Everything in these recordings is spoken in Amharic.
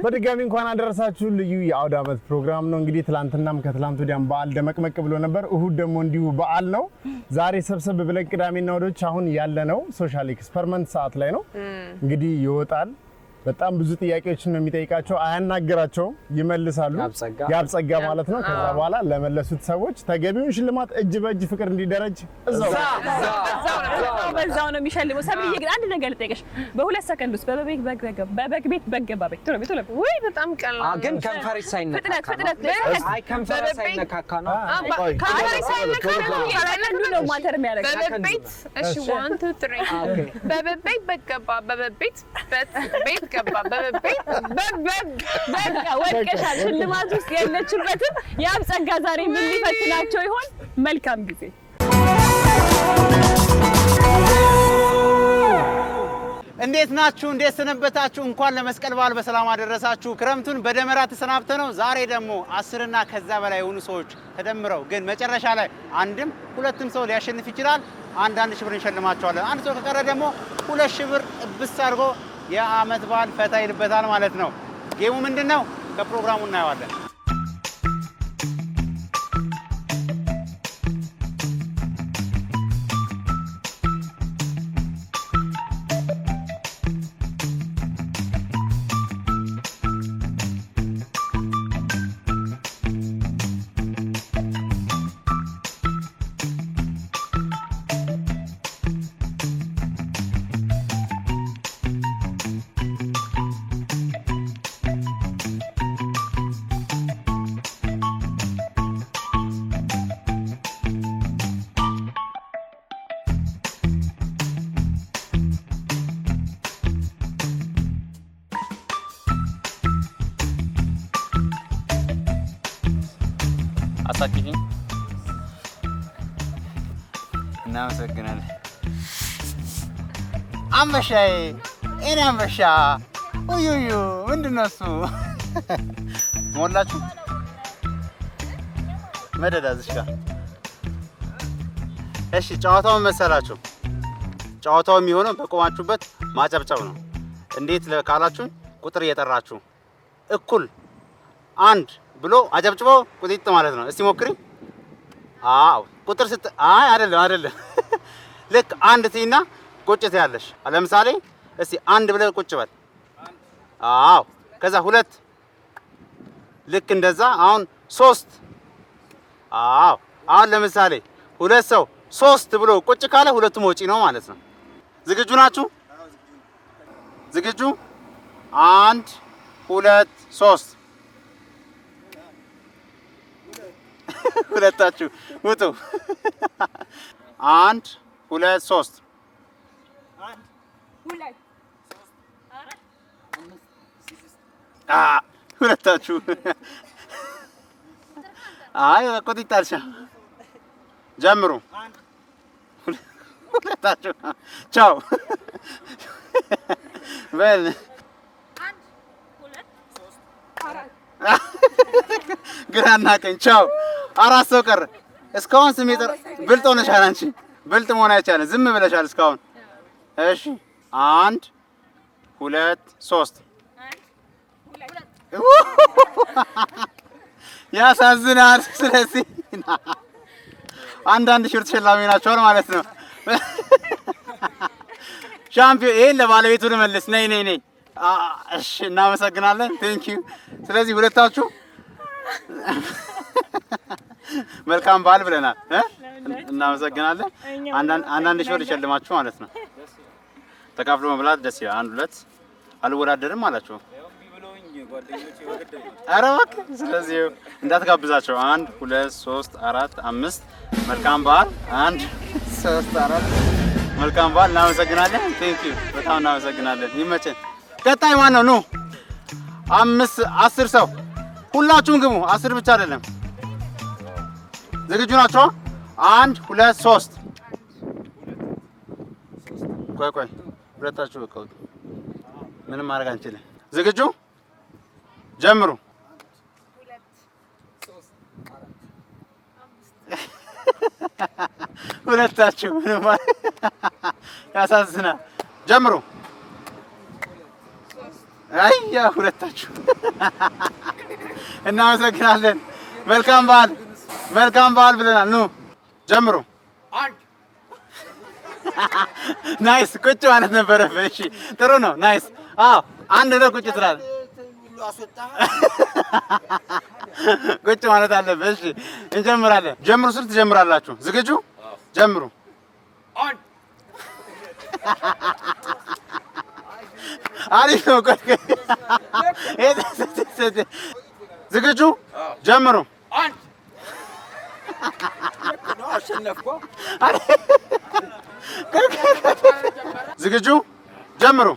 በድጋሚ እንኳን አደረሳችሁ ልዩ የአውደ ዓመት ፕሮግራም ነው እንግዲህ ትላንትናም ከትላንት ወዲያም በዓል ደመቅመቅ ብሎ ነበር እሁድ ደግሞ እንዲሁ በዓል ነው ዛሬ ሰብሰብ ብለን ቅዳሜና እሁዶች አሁን ያለነው ሶሻል ኤክስፐሪመንት ሰዓት ላይ ነው እንግዲህ ይወጣል በጣም ብዙ ጥያቄዎችን ነው የሚጠይቃቸው አያናገራቸው ይመልሳሉ ያብጸጋ ማለት ነው ከዛ በኋላ ለመለሱት ሰዎች ተገቢውን ሽልማት እጅ በእጅ ፍቅር እንዲደረጅ በዛው ነው የሚሸልመው ሰብልዬ ግን አንድ ነገር ልጠይቅሽ በሁለት ሰከንድ ውስጥ በበግ ቤት በገባ ቤት ቶሎ ወይ በጣም ቀላል ግን ከንፈር ሳይነካካ አይ ከንፈር ሳይነካካ ነው ከንፈር ሳይነካካ ነው ማተር የሚያደርገው በቤት እሺ 1 2 3 በቤት በገባ በቤት ቤት ገባ በቤት በቃ ወድቀሻል ሽልማት ውስጥ ያለችበትን ያብጸጋ ዛሬ ምን ሊፈትናቸው ይሆን መልካም ጊዜ እንዴት ናችሁ እንዴት ሰነበታችሁ እንኳን ለመስቀል በዓል በሰላም አደረሳችሁ ክረምቱን በደመራ ተሰናብተነው ዛሬ ደግሞ 10 እና ከዛ በላይ የሆኑ ሰዎች ተደምረው ግን መጨረሻ ላይ አንድም ሁለትም ሰው ሊያሸንፍ ይችላል አንድ ሺህ ብር እንሸልማቸዋለን አንድ ሰው ከቀረ ደግሞ 2 ሺህ ብር እብስ አድርጎ የዓመት በዓል ፈታ ይልበታል ማለት ነው ጌሙ ምንድነው ከፕሮግራሙ እናየዋለን አሳኪኝ እናመሰግናለን አንበሻዬ እኔ አንበሻ ኡዩዩ ምንድነው እሱ ሞላችሁ መደዳዝሽ ጋር እሺ ጨዋታው መሰላችሁ ጨዋታው የሚሆነው በቆማችሁበት ማጨብጨብ ነው እንዴት ካላችሁ ቁጥር እየጠራችሁ እኩል አንድ ብሎ አጨብጭቦ ቁጥጥ ማለት ነው እስቲ ሞክሪ አው ቁጥር አይ አይደለም ልክ አንድ ትይና ቁጭት ያለሽ ለምሳሌ እስቲ አንድ ብለ ቁጭ በል አው ከዛ ሁለት ልክ እንደዛ አሁን 3 አው አሁን ለምሳሌ ሁለት ሰው 3 ብሎ ቁጭ ካለ ሁለቱም ወጪ ነው ማለት ነው ዝግጁ ናችሁ ዝግጁ 1 2 3 ሁለታችሁ ውጡ 1 2 3 1 2 4 ሁለታችሁ አይ ቆጥታልሻ ጀምሩ ሁለታችሁ ቻው በል 1 2 3 4 ግራና ቀኝ ቻው አራት ሰው ቀረ እስካሁን ስም ይጠራ ብልጥ ሆነሻል አንቺ ብልጥ መሆን አይቻልም ዝም ብለሻል እስካሁን እሺ 1 2 3 ያሳዝናል ስለዚህ አንድ ሺህ ተሸላሚ ናቸው ማለት ነው ሻምፒዮን ይሄን ለባለቤቱ ልመልስ ነይ እሺ እናመሰግናለን ቴንክ ዩ ስለዚህ ሁለታችሁ መልካም በዓል ብለናል እናመሰግናለን አንዳንድ ሺህ ልሸልማችሁ ማለት ነው ተካፍሎ መብላት ደስ ይላል 1 2 አልወዳደርም አላችሁ ኧረ እባክህ ስለዚህ እንዳትጋብዛቸው 1 2 3 4 5 መልካም በዓል 1 3 4 መልካም በዓል እናመሰግናለን ቴንክ ዩ በጣም እናመሰግናለን ይመቸን ቀጣይ ማን ነው 10 ሰው ሁላችሁም ግቡ 10 ብቻ አይደለም ዝግጁ ናችሁ 1 2 3 ቆይ ሁለታችሁ በቃ ምንም ማድረግ አንችልም ዝግጁ ጀምሩ 2 3 4 5 ሁለታችሁ ምንም ያሳዝናል ጀምሩ አያ ሁለታችሁ እናመሰግናለን። መልካም በዓል ብለናል። ኑ ጀምሩ። ናይስ ቁጭ ማለት ነበረብህ። እሺ ጥሩ ነው። ናይስ አዎ አንድ ነው ቁጭ ትላለህ። ቁጭ ማለት አለብህ። እሺ እንጀምራለን። ጀምሩ ስል ትጀምራላችሁ። ዝግጁ? ጀምሩ። አሪፍ ነው። ዝግጁ? ጀምሩ። ዝግጁ? ጀምሩ።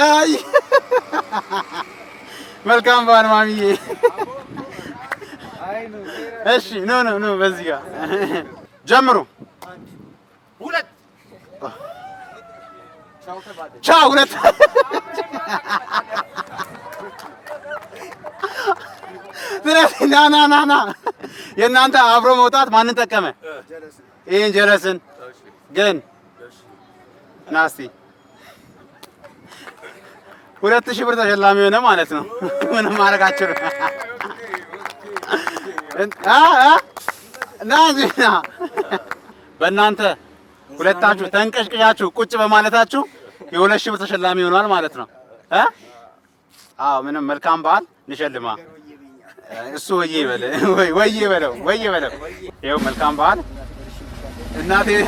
አይ መልካም በዓል ማሚዬ። እሺ ኑ በዚህ ጋር ጀምሩ። ቻው ሁለት ስለዚህ ና የእናንተ አብሮ መውጣት ማንን ጠቀመ? ይህን ጀለስን ግን ናስቲ 2000 ብር ተሸላሚ ሆነ ማለት ነው። ምንም ማድረግ አትችሉም። ና በእናንተ ሁለታችሁ ተንቀሽቅሻችሁ ቁጭ በማለታችሁ የ2000 ብር ተሸላሚ ሆኗል ማለት ነው። አዎ ምንም መልካም በዓል እንሸልማ። እሱ ወይዬ በለው። ይኸው መልካም በዓል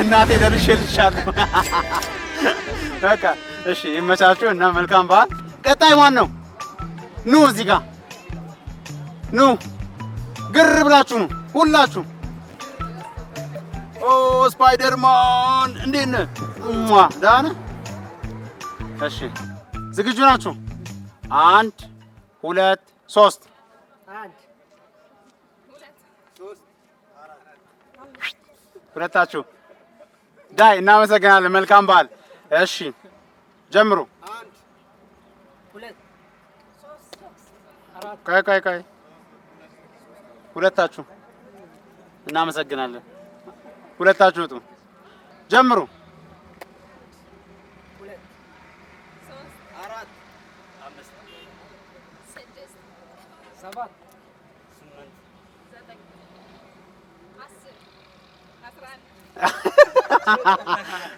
እናቴ ደርሼልሻለሁ። በቃ እሺ ይመቻችሁ እና መልካም በዓል። ቀጣይ ማን ነው? ኑ እዚህ ጋር ኑ፣ ግር ብላችሁ ነው ሁላችሁ። ኦ ስፓይደርማን እንዴት ነህ? ደህና ነህ? እሺ ዝግጁ ናችሁ? 1 2 3 ሁለታችሁ ዳይ። እናመሰግናለን። መልካም በዓል። እሺ ጀምሩ። ቆይ ሁለታችሁ እናመሰግናለን። ሁለታችሁ ውጡ። ጀምሩ።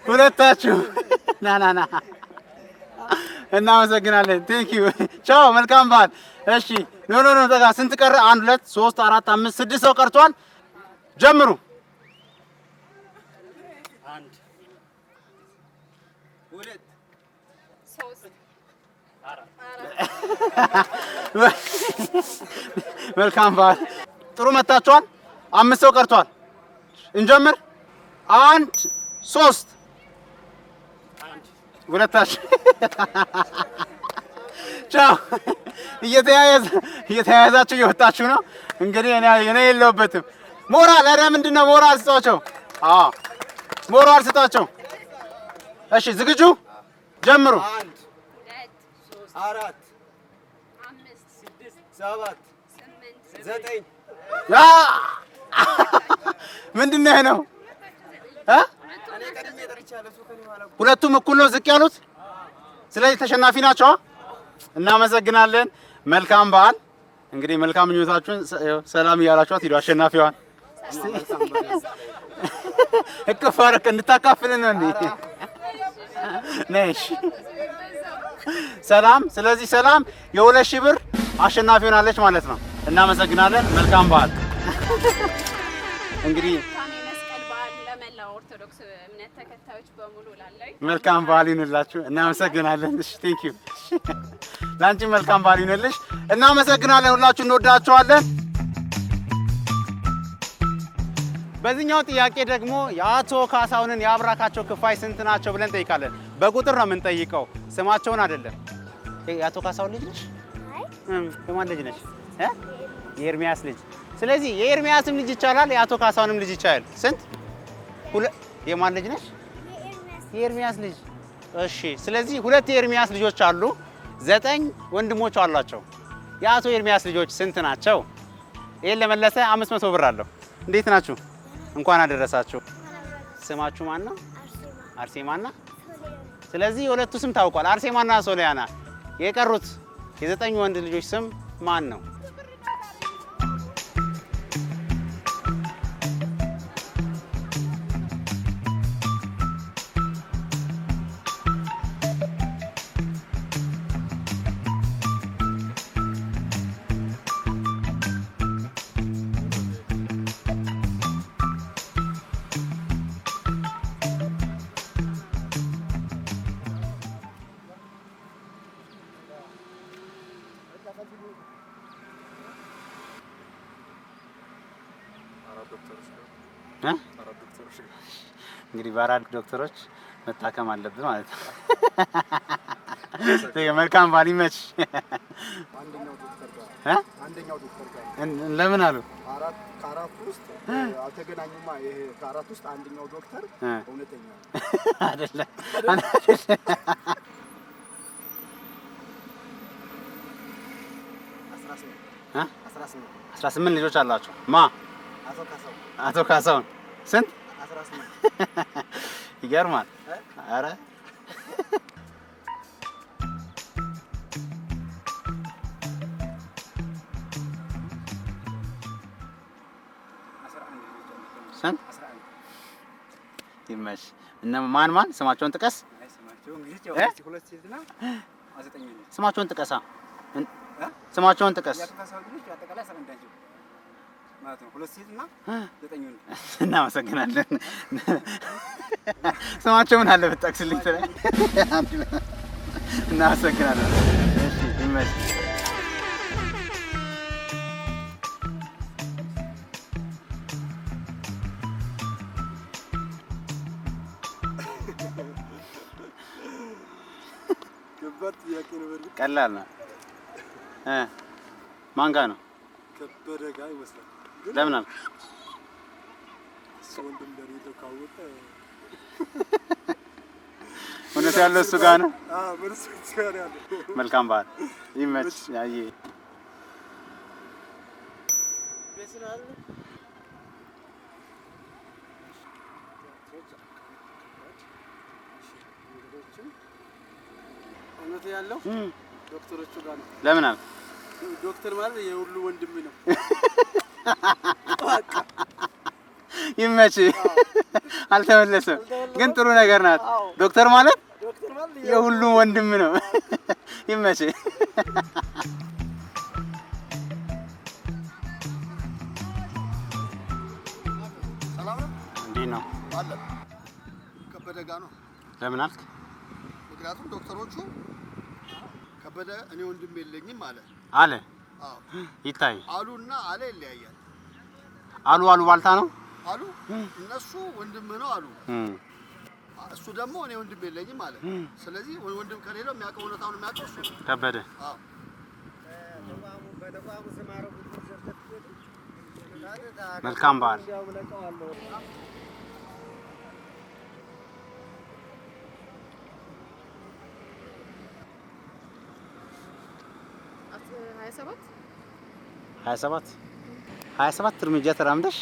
ሁለታችሁ ና እናመሰግናለን። ቴንክ ዩ ቻው። መልካም በዓል። እሺ ኖ ተጋ። ስንት ቀረ? 1 2 3 4 5 6 ሰው ቀርቷል። ጀምሩ። 1 2 3 4 መልካም በዓል። ጥሩ መታችኋል። 5 ሰው ቀርቷል። እንጀምር። 1 3 ሁለታችሁ ቻው። እየተያያዛችሁ እየወጣችሁ ነው እንግዲህ። እኔ የለሁበትም። ሞራል ኧረ ምንድን ነው ሞራል ስጧቸው። ሞራል ስጧቸው። እሺ ዝግጁ? ጀምሩ። 1 2 3 4 5 6 7 8 9 ምንድን ነው ይሄ ነው? ሁለቱም እኩል ነው ዝቅ ያሉት። ስለዚህ ተሸናፊ ናቸው። እናመሰግናለን። መልካም በዓል። እንግዲህ መልካም ምኞታችሁን ሰላም እያላችኋት ሂዱ። አሸናፊዋን እቅፍ አደረክ እንድታካፍልን ነው እንዴ? ነሽ ሰላም። ስለዚህ ሰላም የ2000 ብር አሸናፊ ሆናለች ማለት ነው። እናመሰግናለን። መልካም በዓል። እንግዲህ ኦርቶዶክስ እምነት ተከታዮች በሙሉ ላለይ መልካም በዓል ይሁንላችሁ። እናመሰግናለን። እሺ ቴንክ ዩ። ላንቺ መልካም በዓል ይሁንልሽ። እናመሰግናለን። ሁላችሁ እንወዳችኋለን። በዚህኛው ጥያቄ ደግሞ የአቶ ካሳሁንን የአብራካቸው ክፋይ ስንት ናቸው ብለን ጠይቃለን። በቁጥር ነው የምንጠይቀው፣ ስማቸውን አይደለም። የአቶ ካሳሁን ልጅ ነሽ? የማን ልጅ ነሽ? የኤርሚያስ ልጅ። ስለዚህ የኤርሚያስም ልጅ ይቻላል፣ የአቶ ካሳሁንም ልጅ ይቻላል። ስንት? የማን ልጅ ነሽ? የኤርሚያስ ልጅ። እሺ ስለዚህ 2 የኤርሚያስ ልጆች አሉ፣ 9 ወንድሞች አሏቸው። የአቶ ኤርሚያስ ልጆች ስንት ናቸው? ይሄን ለመለሰ 500 ብር አለው። እንዴት ናችሁ? እንኳን አደረሳችሁ። ስማችሁ ማን ነው? አርሴማና ስለዚህ የሁለቱ ስም ታውቋል፣ አርሴማና ሶሊያና። የቀሩት የ9 ወንድ ልጆች ስም ማን ነው? እንግዲህ በአራት ዶክተሮች መታከም አለብን ማለት ነው። መልካም ባል ይመች። አንደኛው ዶክተር ጋር ለምን አሉ? ከአራቱ ውስጥ አልተገናኙማ። ይሄ ከአራቱ ውስጥ አንደኛው ዶክተር እውነተኛ አይደለም። 18 ልጆች አላቸው። ማ አቶ ካሳውን ስንት? 18 ይገርማል። አረ ስንት? ይመሽ። እና ማን ስማቸውን ጥቀስ። ስማቸውን ጥቀሳ። ስማቸውን ጥቀስ። እናመሰግናለን። ስማቸው ምን አለ ብትጠቅስልኝ? እናመሰግናለን። እሺ ይመሽ። ቀላል ነው። ማን ጋር ነው? ከበደ ጋር ይመስላል። ለምን አልክ? ወንድም ደሪቶ ካወቀ እውነት ያለው እሱ ጋር ነው። በርሱ ጋር ያለው። መልካም በዓል ይመች። ያዬ እውነት ያለው ዶክተሮቹ ጋር ነው። ለምን አልክ? ዶክተር ማለት የሁሉ ወንድም ነው። ይመች። አልተመለሰም፣ ግን ጥሩ ነገር ናት። ዶክተር ማለት የሁሉ ወንድም ነው። ይመች። ሰላም ነው። እንዴት ነው? አለ ከበደ ጋር ነው። ለምን አልክ? ምክንያቱም ዶክተሮቹ ከበደ እኔ ወንድም የለኝም አለ። አዎ ይታይ። አሉና አለ ይለያያል። አሉ ባልታ ነው አሉ። እነሱ ወንድም ነው አሉ። እሱ ደግሞ እኔ ወንድም የለኝም አለ። ስለዚህ ወንድም ከሌለው የሚያውቀው እውነታውን የሚያውቀው እሱ ከበደ። አዎ መልካም በዓል። ሀያ ሰባት እርምጃ ተራምደሽ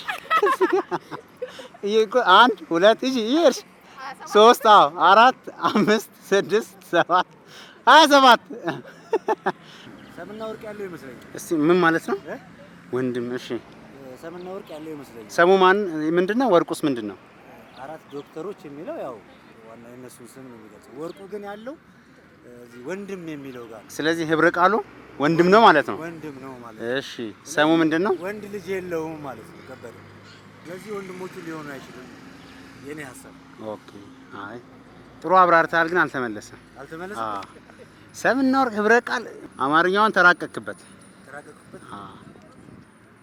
አንድ ሁለት እሺ ይሄሽ 3 4 5 6 7 27 ሰምና ወርቅ ያለው ይመስለኛል። እስቲ ምን ማለት ነው? ወንድም እሺ፣ ሰምና ወርቅ ያለው ይመስለኛል። ሰሙ ማን ምንድነው? ወርቁስ ምንድነው? አራት ዶክተሮች የሚለው ያው ዋና የነሱ ስም ነው የሚገልጸው። ወርቁ ግን ያለው እዚህ ወንድም የሚለው ጋር። ስለዚህ ህብረ ቃሉ ወንድም ነው ማለት ነው። ወንድም ነው ማለት ነው። እሺ፣ ሰሙ ምንድነው? ወንድ ልጅ የለውም ማለት ነው ከበደ። ስለዚህ ወንድሞቹ ሊሆኑ አይችልም የኔ ሐሳብ። ኦኬ። አይ ጥሩ አብራርተሃል፣ ግን አልተመለሰም። አልተመለሰም። ሰምና ወርቅ ህብረ ቃል አማርኛውን ተራቀቅበት።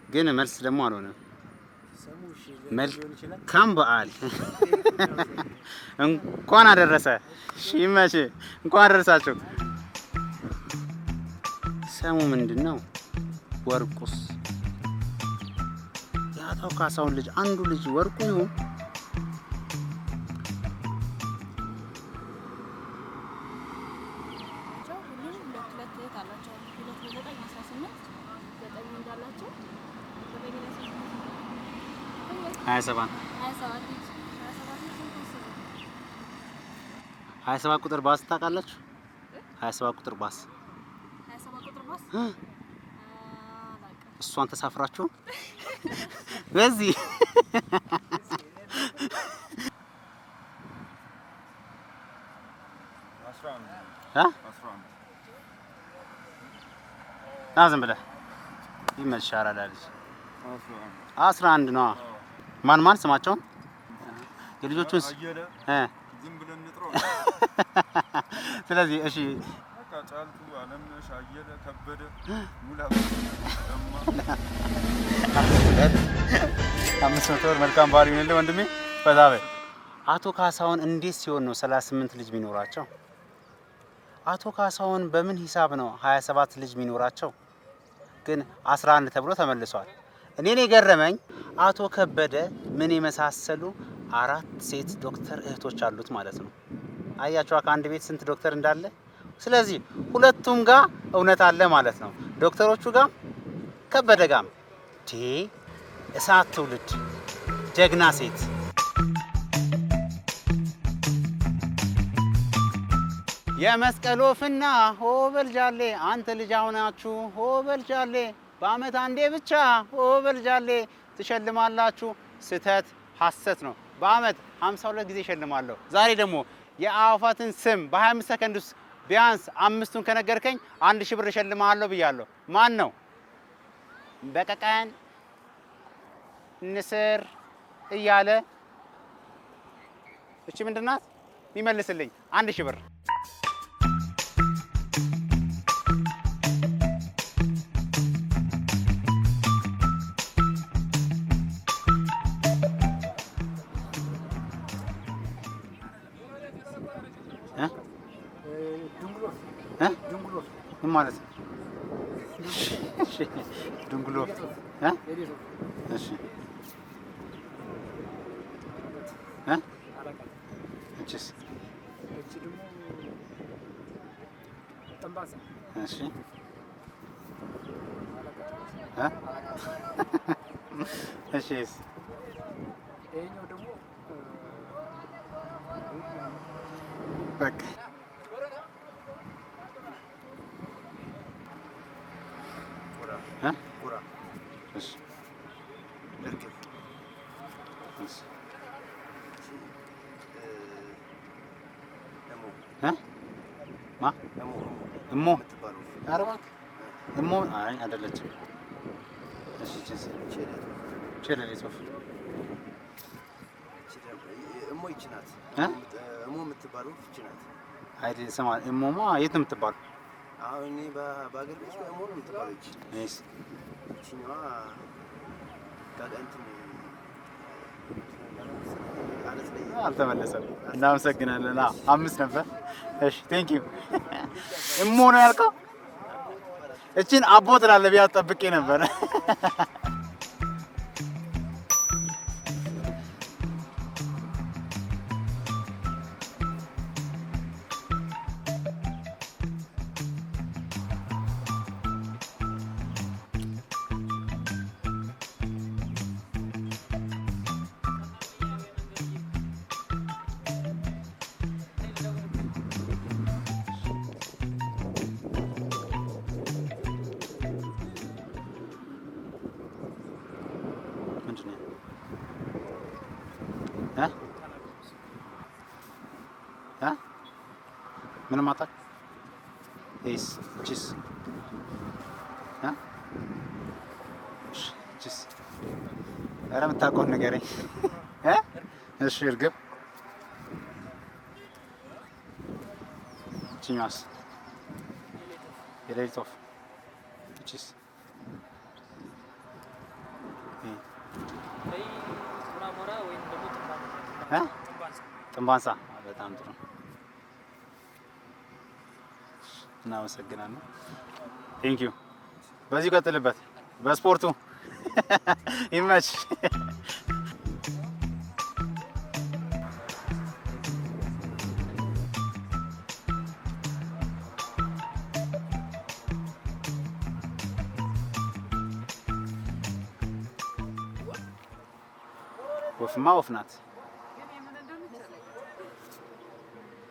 ግን መልስ ደግሞ አልሆነም። መልካም በዓል። እንኳን አደረሰ። እሺ ይመች። እንኳን አደረሳችሁ። ሰሙ ምንድነው? ወርቁስ? የአቶ ካሳውን ልጅ አንዱ ልጅ ወርቁ ይሁን? 27 ቁጥር ባስ ታውቃላችሁ? 27 ቁጥር ባስ 27 ቁጥር ባስ እሷን ተሳፍራችሁ በዚህ ዝም ብለህ ይመልሻል አላለች 11 ነው። ማን ስማቸውን የልጆቹን ዝም ብለን እንጥረው። ስለዚህ እሺ በቃ ጫልቱ አለምነሽ አየለ ከበደ ሙላ ደማ 500 ብር መልካም ባህሪ ይሁንልህ ወንድሜ። ፈዛበ አቶ ካሳሁን እንዴት ሲሆን ነው 38 ልጅ ቢኖራቸው? አቶ ካሳሁን በምን ሂሳብ ነው 27 ልጅ ቢኖራቸው? ግን 11 ተብሎ ተመልሷል። እኔን የገረመኝ አቶ ከበደ ምን የመሳሰሉ 4 ሴት ዶክተር እህቶች አሉት ማለት ነው። አያችኋ ከአንድ ቤት ስንት ዶክተር እንዳለ። ስለዚህ ሁለቱም ጋር እውነት አለ ማለት ነው። ዶክተሮቹ ጋር ከበደ ጋር እሳት ትውልድ ጀግና ሴት የመስቀል ወፍና ሆበልጃሌ አንተ ልጅ አሁናችሁ ሆበልጃሌ በአመት አንዴ ብቻ ሆበልጃሌ ትሸልማላችሁ። ስተት ሐሰት ነው። በአመት 52 ጊዜ እሸልማለሁ። ዛሬ ደግሞ የአዕዋፋትን ስም በ25 ሰከንድ ውስጥ ቢያንስ 5ቱን ከነገርከኝ 1000 ብር እሸልምሃለሁ ብያለሁ። ማን ነው? በቀቀን ንስር እያለ እቺ ምንድናት? ይመልስልኝ 1000 ብር ማለት ነው። ድንጉሎ እሺ እቺስ እሺ እሺ በቃ እሞ እሞ አይ አይደለችም። እሺ ቸለሌ ሶፍ እሞ ይችናት እሞ የምትባለው ይችናት አይደል? ስማ እሞማ የት ነው የምትባለው? አሁን እኔ በአገር ቤት እሞ ነው የምትባለው። እሺ እቺኛዋ ጋጋንት አልተመለሰም። እናመሰግናለን። 5 ነበር። እሺ ቴንክ ዩ። እሞ ነው ያልከው? እቺን አቦ ትላለህ ብዬ ጠብቄ ነበር። ምንም አጣ ኤስ ቺስ ቺስ ኧረ የምታውቀውን ንገረኝ። እሺ እርግብ ቺኛስ የሌሊት ወፍ ቺስ ጥንባንሳ በጣም ጥሩ እናመሰግናለን። ቴንክ ዩ። በዚህ ቀጥልበት በስፖርቱ ይመች። ወፍማ ወፍ ናት።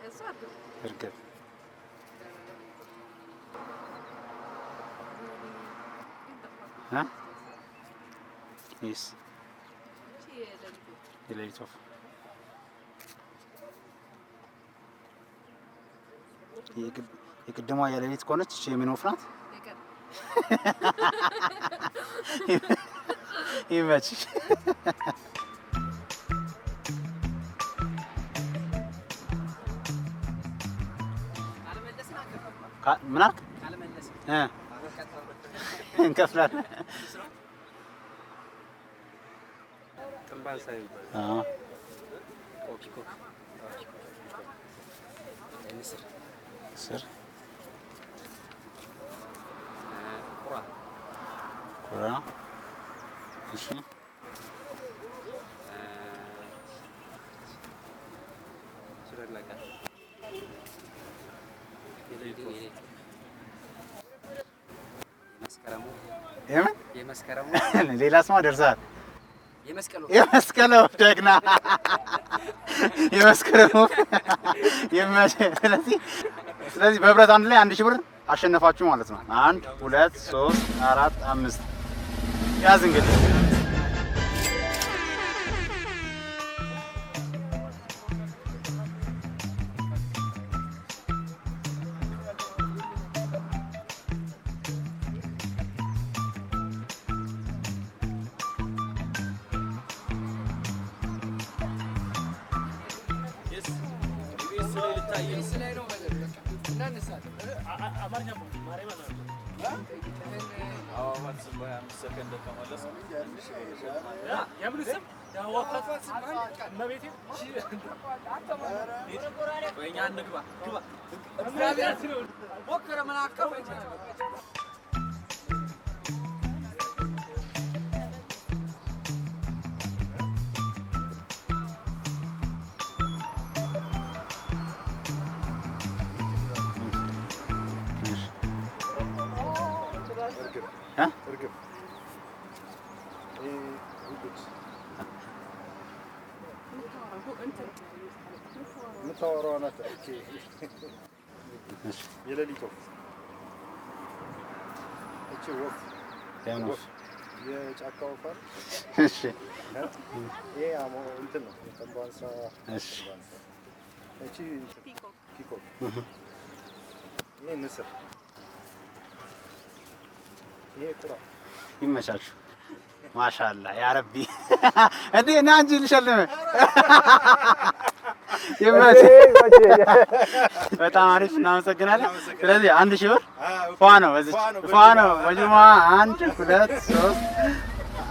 እሷ እርግብ ይስ የሌሊት ወፍ የቅድሟ የሌሊት ከሆነች እሺ የምን ወፍ ናት? ይመችሽ። ምን አልክ? እንከፍላለን። ስር ኩራ እሺ ሌላ ስማ ደርሰሃል። የመስቀሉ ደግና የመስቀሉ ስለዚህ በህብረት አንድ ላይ 1000 ብር አሸነፋችሁ ማለት ነው። 1 2 3 4 5 ያዝ እንግዲህ የሌሊት ወፍ እቺ ወፍ የጫካ ወፍ አይደል? እሺ ይሄ እንትን ነው ጠንቧንሳ። እሺ እቺ ፒኮክ ይሄ ንስር ይሄ ቁራ። ይመቻችሁ። ማሻአላ ያ ረቢ እንዴ ና እንጂ ልሸልም። በጣም አሪፍ እናመሰግናለን። ስለዚህ 1000 ብር ፏ ነው በዚህ ፏ ነው ወጅማ 1 2 3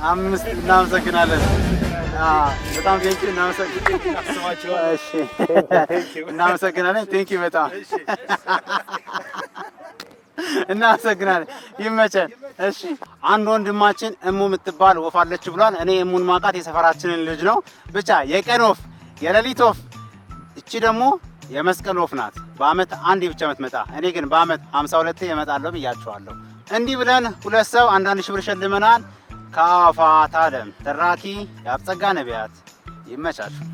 5 እናመሰግናለን። በጣም ቴንኪው እናመሰግናለን። ቴንኪው በጣም እናመሰግናለን። ይመቸን። እሺ አንድ ወንድማችን እሙ የምትባል ወፍ አለች ብሏል። እኔ እሙን ማውቃት የሰፈራችንን ልጅ ነው። ብቻ የቀን ወፍ የሌሊት ወፍ እቺ ደግሞ የመስቀል ወፍ ናት። በአመት አንዴ ብቻ የምትመጣ እኔ ግን በአመት 52 እመጣለሁ ብያቸዋለሁ። እንዲህ ብለን ሁለት ሰው 1000 ብር ሸልመናል። ከአዋፋት ዓለም ተራኪ ያብጸጋ ነቢያት። ይመቻችሁ።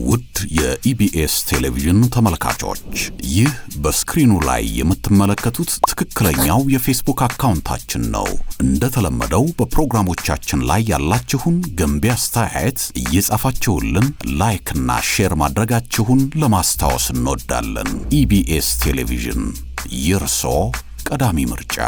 ውድ የኢቢኤስ ቴሌቪዥን ተመልካቾች ይህ በስክሪኑ ላይ የምትመለከቱት ትክክለኛው የፌስቡክ አካውንታችን ነው። እንደተለመደው በፕሮግራሞቻችን ላይ ያላችሁን ገንቢ አስተያየት እየጻፋችሁልን ላይክ እና ሼር ማድረጋችሁን ለማስታወስ እንወዳለን። ኢቢኤስ ቴሌቪዥን የርሶ ቀዳሚ ምርጫ